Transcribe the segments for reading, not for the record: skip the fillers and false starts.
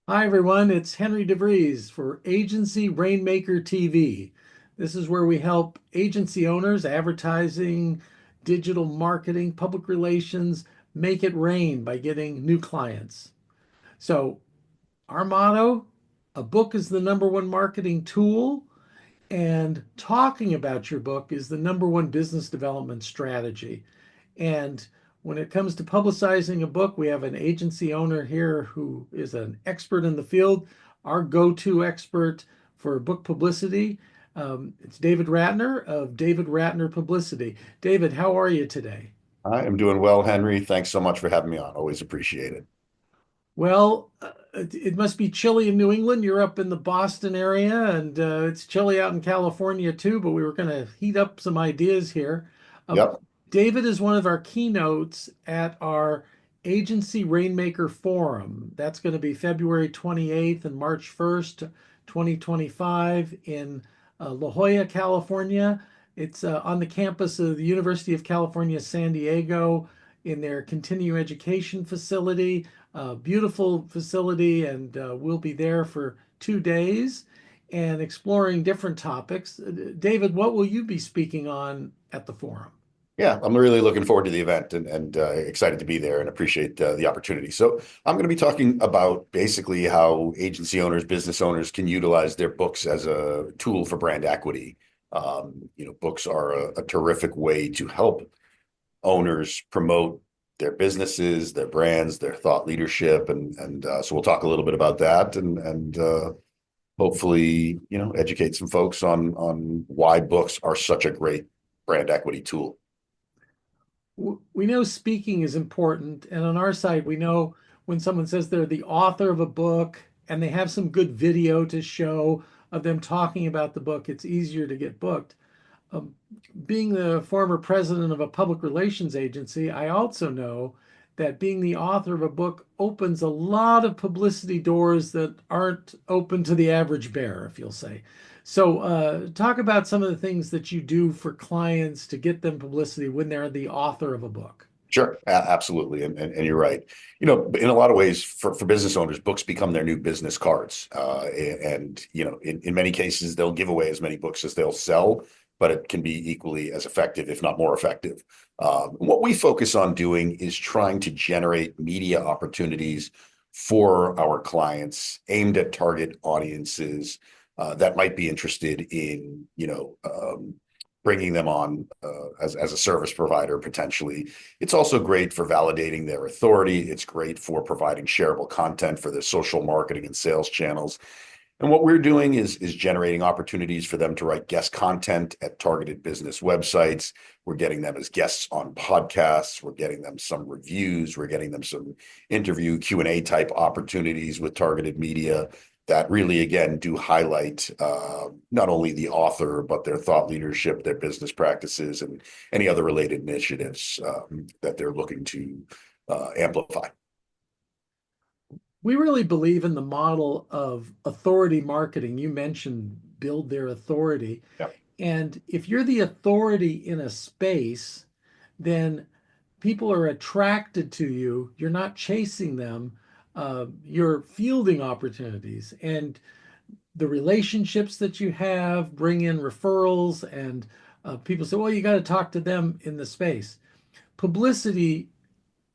Hi, everyone. It's Henry DeVries for Agency Rainmaker TV. This is where we help agency owners, advertising, digital marketing, public relations, make it rain by getting new clients. So, our motto, a book is the number one marketing tool, and talking about your book is the number one business development strategy. And when it comes to publicizing a book, we have an agency owner here who is an expert in the field, our go-to expert for book publicity. It's David Ratner of David Ratner Publicity. David, how are you today? I am doing well, Henry. Thanks so much for having me on. Always appreciate it. Well, it must be chilly in New England. You're up in the Boston area, and it's chilly out in California too, but we were going to heat up some ideas here. Uh, Yep. David is one of our keynotes at our Agency Rainmaker Forum. That's going to be February 28th and March 1st, 2025 in La Jolla, California. It's on the campus of the University of California, San Diego, in their continuing education facility. Beautiful facility, and we'll be there for 2 days and exploring different topics. David, what will you be speaking on at the forum? Yeah, I'm really looking forward to the event and excited to be there and appreciate the opportunity. So I'm going to be talking about basically how agency owners, business owners can utilize their books as a tool for brand equity. Books are a terrific way to help owners promote their businesses, their brands, their thought leadership, and so we'll talk a little bit about that and hopefully educate some folks on why books are such a great brand equity tool. We know speaking is important, and on our side, we know when someone says they're the author of a book and they have some good video to show of them talking about the book, it's easier to get booked. Um, Being the former president of a public relations agency, I also know that being the author of a book opens a lot of publicity doors that aren't open to the average bear, if you'll say. So, talk about some of the things that you do for clients to get them publicity when they're the author of a book. Sure, absolutely, and you're right. In a lot of ways, for business owners, books become their new business cards, and in many cases, they'll give away as many books as they'll sell, but it can be equally as effective, if not more effective. What we focus on doing is trying to generate media opportunities for our clients aimed at target audiences that might be interested in, bringing them on as a service provider potentially. It's also great for validating their authority. It's great for providing shareable content for their social marketing and sales channels. And what we're doing is generating opportunities for them to write guest content at targeted business websites. We're getting them as guests on podcasts. We're getting them some reviews. We're getting them some interview Q&A type opportunities with targeted media that really, again, do highlight not only the author, but their thought leadership, their business practices, and any other related initiatives that they're looking to amplify. We really believe in the model of authority marketing. You mentioned build their authority. Yeah. And if you're the authority in a space, then people are attracted to you. You're not chasing them. You're fielding opportunities. And the relationships that you have bring in referrals, and people say, well, you got to talk to them in the space. Publicity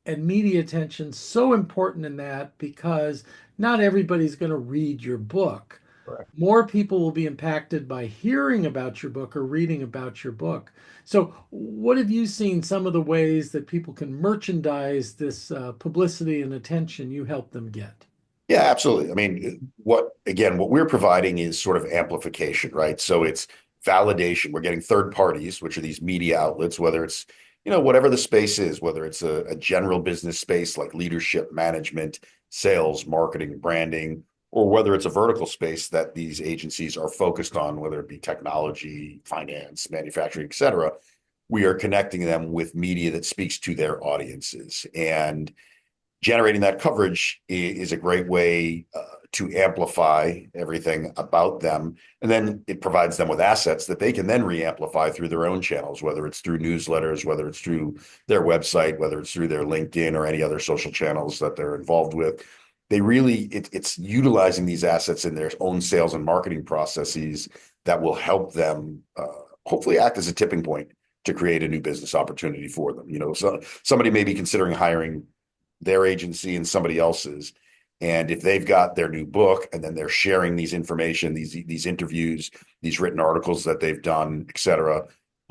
and media attention so important in that because not everybody's going to read your book. Correct. More people will be impacted by hearing about your book or reading about your book. So, what have you seen some of the ways that people can merchandise this publicity and attention you help them get? Yeah, absolutely. I mean, what we're providing is sort of amplification, right? So it's validation. We're getting third parties, which are these media outlets, whether it's, whatever the space is, whether it's a general business space like leadership, management, sales, marketing, branding, or whether it's a vertical space that these agencies are focused on, whether it be technology, finance, manufacturing, et cetera. We are connecting them with media that speaks to their audiences. And generating that coverage is a great way to amplify everything about them. And then it provides them with assets that they can then re-amplify through their own channels, whether it's through newsletters, whether it's through their website, whether it's through their LinkedIn or any other social channels that they're involved with. they really, it's utilizing these assets in their own sales and marketing processes that will help them hopefully act as a tipping point to create a new business opportunity for them. So somebody may be considering hiring their agency and somebody else's. And if they've got their new book and then they're sharing these information, these interviews, these written articles that they've done, et cetera,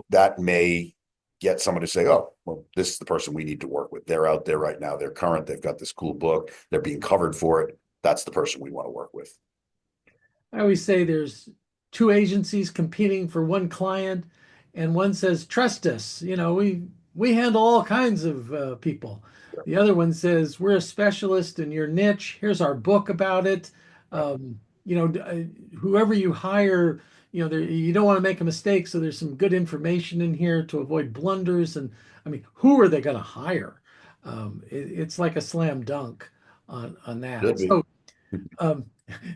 that may get someone to say, oh, well, this is the person we need to work with. They're out there right now. They're current. They've got this cool book. They're being covered for it. That's the person we want to work with. I always say there's two agencies competing for one client, and one says, "Trust us. We handle all kinds of people." The other one says, "We're a specialist in your niche. Here's our book about it." Whoever you hire, you don't want to make a mistake, so there's some good information in here to avoid blunders. And I mean, who are they going to hire? It's like a slam dunk on Should that. be. So, um,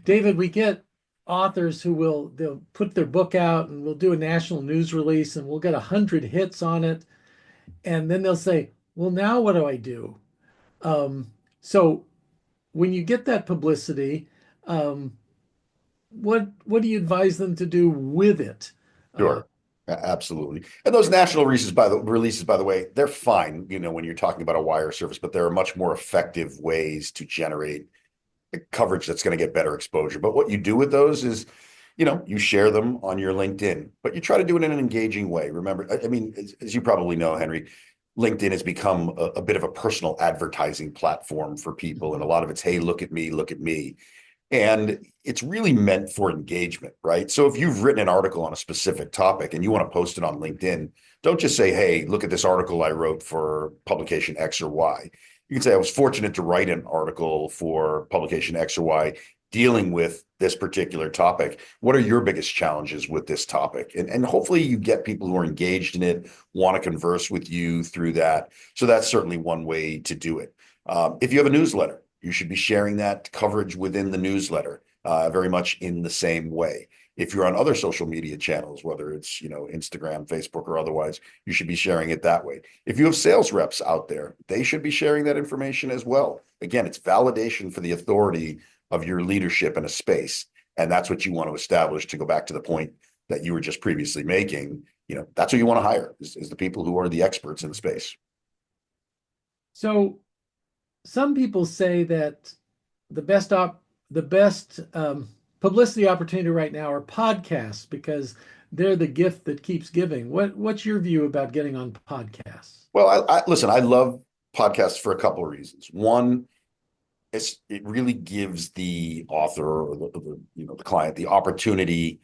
David, we get authors they'll put their book out and we'll do a national news release and we'll get 100 hits on it, and then they'll say, "Well, now what do I do?" So when you get that publicity, um, what do you advise them to do with it? Uh, Sure. Absolutely. And those national releases, by the way, they're fine, when you're talking about a wire service, but there are much more effective ways to generate coverage that's going to get better exposure. But what you do with those is, you share them on your LinkedIn, but you try to do it in an engaging way. Remember, I mean, as you probably know, Henry, LinkedIn has become a bit of a personal advertising platform for people. And a lot of it's, hey, look at me, look at me. And it's really meant for engagement, right? So if you've written an article on a specific topic and you want to post it on LinkedIn, don't just say, hey, look at this article I wrote for publication X or Y. You can say, I was fortunate to write an article for publication X or Y dealing with this particular topic. What are your biggest challenges with this topic? And hopefully you get people who are engaged in it, want to converse with you through that. So that's certainly one way to do it. If you have a newsletter, you should be sharing that coverage within the newsletter, very much in the same way. If you're on other social media channels, whether it's, Instagram, Facebook, or otherwise, you should be sharing it that way. If you have sales reps out there, they should be sharing that information as well. Again, it's validation for the authority of your leadership in a space. And that's what you want to establish, to go back to the point that you were just previously making. That's what you want to hire is the people who are the experts in the space. so some people say that the best publicity opportunity right now are podcasts because they're the gift that keeps giving. What's your view about getting on podcasts? Well, listen, I love podcasts for a couple of reasons. One, it really gives the author or the client the opportunity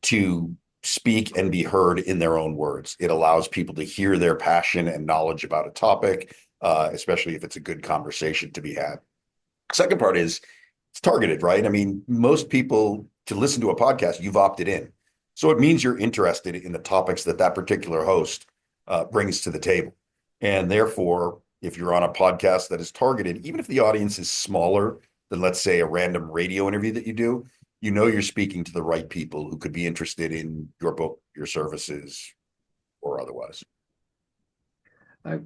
to speak and be heard in their own words. It allows people to hear their passion and knowledge about a topic, especially if it's a good conversation to be had. Second part is it's targeted, right? I mean, most people, to listen to a podcast, you've opted in. So it means you're interested in the topics that particular host brings to the table. And therefore, if you're on a podcast that is targeted, even if the audience is smaller than, let's say, a random radio interview that you do, you're speaking to the right people who could be interested in your book, your services, or otherwise. I,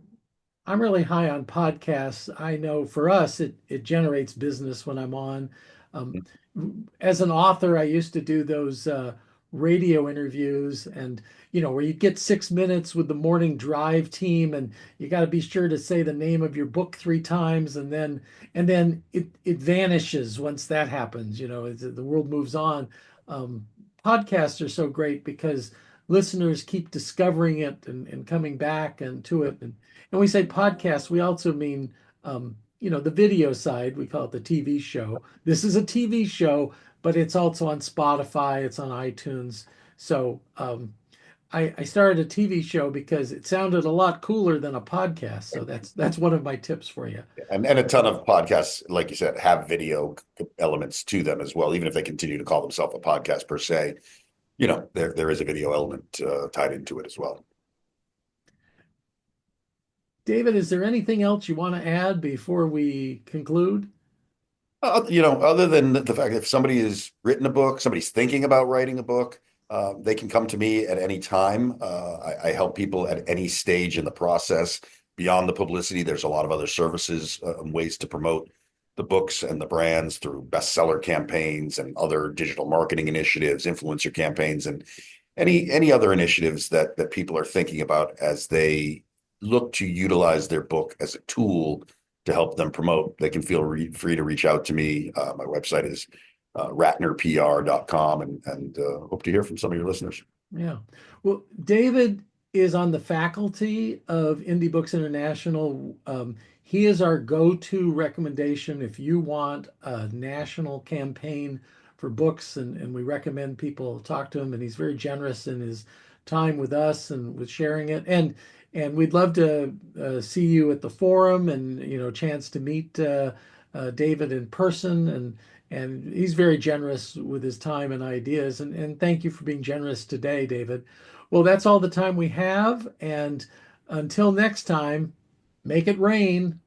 I'm really high on podcasts. I know for us, it generates business when I'm on. Um, as an author, I used to do those radio interviews, and where you get 6 minutes with the morning drive team, and you got to be sure to say the name of your book 3 times, and then it vanishes once that happens. The world moves on. Um, Podcasts are so great because listeners keep discovering it and coming back and to it. And we say podcast, we also mean, the video side. We call it the TV show. This is a TV show, but it's also on Spotify, it's on iTunes. So I started a TV show because it sounded a lot cooler than a podcast. So that's one of my tips for you. And a ton of podcasts, like you said, have video elements to them as well, even if they continue to call themselves a podcast per se. There is a video element tied into it as well. David, is there anything else you want to add before we conclude? Other than the fact that if somebody has written a book, somebody's thinking about writing a book, they can come to me at any time. I help people at any stage in the process. Beyond the publicity, there's a lot of other services and ways to promote the books and the brands through bestseller campaigns and other digital marketing initiatives, influencer campaigns, and any other initiatives that people are thinking about as they look to utilize their book as a tool to help them promote. They can feel free to reach out to me. My website is ratnerpr.com, and hope to hear from some of your listeners. Yeah. Well, David is on the faculty of Indie Books International. He is our go-to recommendation if you want a national campaign for books, and we recommend people talk to him. And he's very generous in his time with us and with sharing it. And we'd love to see you at the forum and chance to meet David in person and he's very generous with his time and ideas. And thank you for being generous today, David. Well, that's all the time we have. And until next time, make it rain.